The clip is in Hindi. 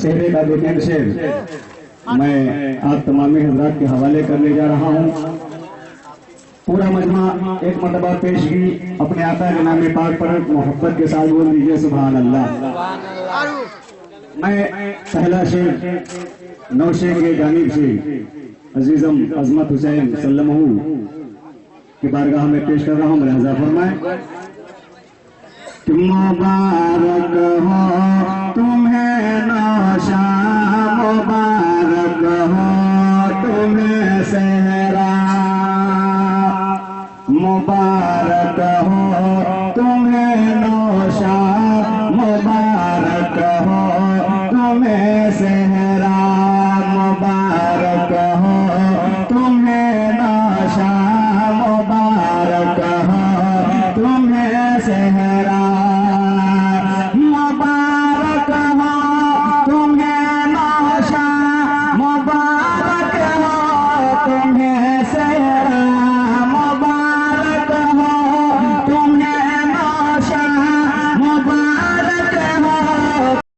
शेरे का बेहतरीन शेर मैं आप तमामी हजरात के हवाले करने जा रहा हूँ। पूरा मजमा एक मरतबा पेशगी अपने आका के नाम पाक पर मोहब्बत के साथ बोल दीजिए सुभान अल्लाह। मैं पहला शेर नौशेर के जानिब से अजीजम अजमत हुसैन सल्लमहू की बारगाह में पेश कर रहा हूँ। लिहाजा फरमाए कि मुबारक हो तुम्हें नौशा, मुबारक हो तुम्हें सहरा, मुबारक हो तुम्हें नौशा, मुबारक हो तुम्हें सहरा।